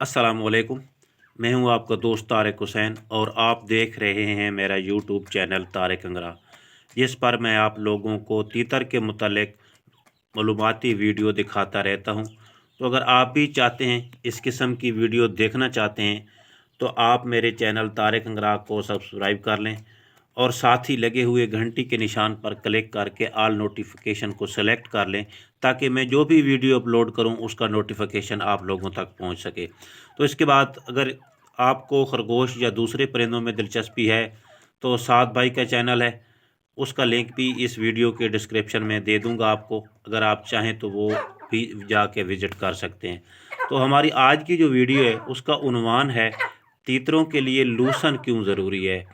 अस्सलाम वालेकुम। मैं हूं आपका दोस्त तारिक हुसैन और आप देख रहे हैं मेरा यूट्यूब चैनल तारिक अंगरा, जिस पर मैं आप लोगों को तीतर के मुतालिक मालूमाती वीडियो दिखाता रहता हूं। तो अगर आप भी चाहते हैं, इस किस्म की वीडियो देखना चाहते हैं, तो आप मेरे चैनल तारिक अंगरा को सब्सक्राइब कर लें और साथ ही लगे हुए घंटी के निशान पर क्लिक करके ऑल नोटिफिकेशन को सेलेक्ट कर लें, ताकि मैं जो भी वीडियो अपलोड करूं उसका नोटिफिकेशन आप लोगों तक पहुंच सके। तो इसके बाद अगर आपको खरगोश या दूसरे परिंदों में दिलचस्पी है, तो सात भाई का चैनल है, उसका लिंक भी इस वीडियो के डिस्क्रिप्शन में दे दूंगा आपको। अगर आप चाहें तो वो भी जाके विज़िट कर सकते हैं। तो हमारी आज की जो वीडियो है उसका उन्वान है, तीतरों के लिए लूसन क्यों ज़रूरी है,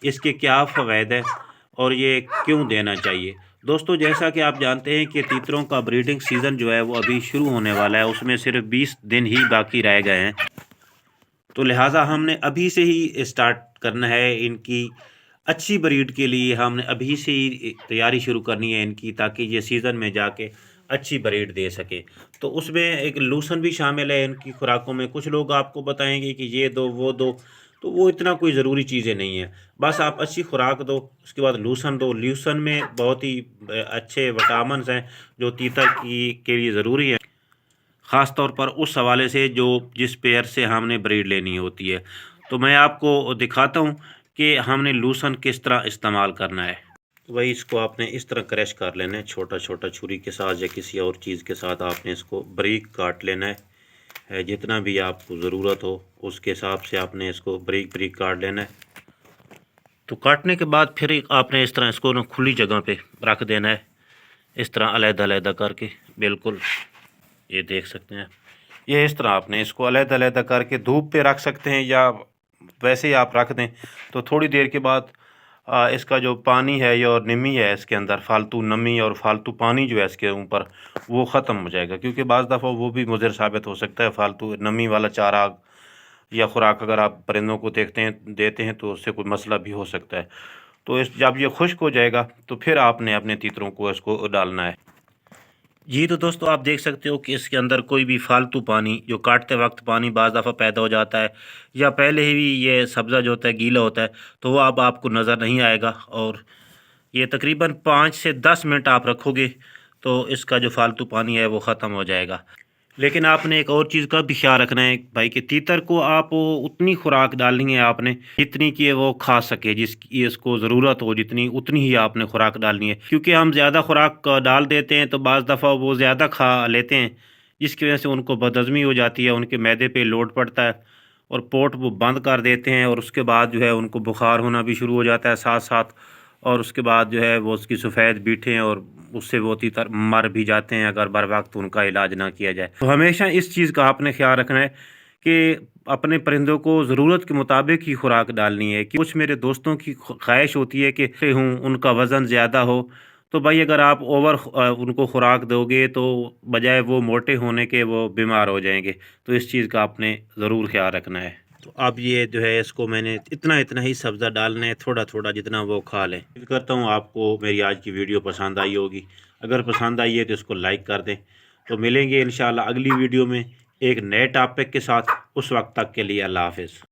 इसके क्या फ़वाइद है और ये क्यों देना चाहिए। दोस्तों, जैसा कि आप जानते हैं कि तीतरों का ब्रीडिंग सीज़न जो है वो अभी शुरू होने वाला है, उसमें सिर्फ 20 दिन ही बाकी रह गए हैं। तो लिहाजा हमने अभी से ही स्टार्ट करना है इनकी अच्छी ब्रीड के लिए। हमने अभी से ही तैयारी शुरू करनी है इनकी, ताकि ये सीज़न में जाके अच्छी ब्रीड दे सके। तो उसमें एक लूसन भी शामिल है इनकी खुराकों में। कुछ लोग आपको बताएंगे कि ये दो वो दो, तो वो इतना कोई ज़रूरी चीज़ें नहीं है। बस आप अच्छी खुराक दो, उसके बाद लूसन दो। लूसन में बहुत ही अच्छे विटामिन्स हैं जो तीतर की के लिए ज़रूरी है, ख़ास तौर पर उस हवाले से जो जिस पेयर से हमने ब्रीड लेनी होती है। तो मैं आपको दिखाता हूँ कि हमने लूसन किस तरह इस्तेमाल करना है। तो भाई, इसको आपने इस तरह क्रश कर लेना है, छोटा छोटा छुरी के साथ या किसी और चीज़ के साथ आपने इसको बारीक काट लेना है। जितना भी आपको ज़रूरत हो उसके हिसाब से आपने इसको बारीक बारीक काट लेना है। तो काटने के बाद फिर आपने इस तरह इसको ना खुली जगह पे रख देना है, इस तरह अलग-अलग करके। बिल्कुल, ये देख सकते हैं, ये इस तरह आपने इसको अलग-अलग करके धूप पे रख सकते हैं, या वैसे ही आप रख दें तो थोड़ी देर के बाद इसका जो पानी है या और नमी है इसके अंदर, फालतू नमी और फालतू पानी जो है इसके ऊपर, वो ख़त्म हो जाएगा। क्योंकि बाज़ दफ़ा वो भी मुज़र साबित हो सकता है, फालतू नमी वाला चारा या खुराक अगर आप परिंदों को देते हैं तो उससे कोई मसला भी हो सकता है। तो जब ये खुश्क हो जाएगा तो फिर आपने अपने तीतरों को इसको डालना है। जी, तो दोस्तों, आप देख सकते हो कि इसके अंदर कोई भी फालतू पानी, जो काटते वक्त पानी बाज़ दफ़ा पैदा हो जाता है या पहले ही ये सब्ज़ा जो होता है गीला होता है, तो वो अब आपको नज़र नहीं आएगा। और ये तकरीबन 5 से 10 मिनट आप रखोगे तो इसका जो फालतू पानी है वो ख़त्म हो जाएगा। लेकिन आपने एक और चीज़ का भी ख्याल रखना है भाई, कि तीतर को आप उतनी खुराक डालनी है आपने जितनी कि वो खा सके, जिसकी इसको ज़रूरत हो जितनी, उतनी ही आपने खुराक डालनी है। क्योंकि हम ज़्यादा खुराक डाल देते हैं तो बाज़ दफ़ा वो ज़्यादा खा लेते हैं, जिसकी वजह से उनको बदहज़मी हो जाती है, उनके मैदे पे लोड पड़ता है और पोट वो बंद कर देते हैं। और उसके बाद जो है उनको बुखार होना भी शुरू हो जाता है साथ साथ। और उसके बाद जो है वो उसकी सफ़ेद बीटें और उससे वो तीतर मर भी जाते हैं अगर बर वक्त उनका इलाज ना किया जाए। तो हमेशा इस चीज़ का आपने ख्याल रखना है कि अपने परिंदों को ज़रूरत के मुताबिक ही खुराक डालनी है। कि कुछ मेरे दोस्तों की ख्वाहिश होती है कि उनका वज़न ज़्यादा हो, तो भाई अगर आप उनको खुराक दोगे तो बजाय वो मोटे होने के वो बीमार हो जाएंगे। तो इस चीज़ का आपने ज़रूर ख्याल रखना है। तो अब ये जो है इसको मैंने इतना इतना ही सब्ज़ा डालना है, थोड़ा थोड़ा जितना वो खा लें। उम्मीद करता हूँ आपको मेरी आज की वीडियो पसंद आई होगी। अगर पसंद आई है तो इसको लाइक कर दें। तो मिलेंगे इंशाल्लाह अगली वीडियो में एक नए टॉपिक के साथ। उस वक्त तक के लिए अल्लाह हाफ़िज़।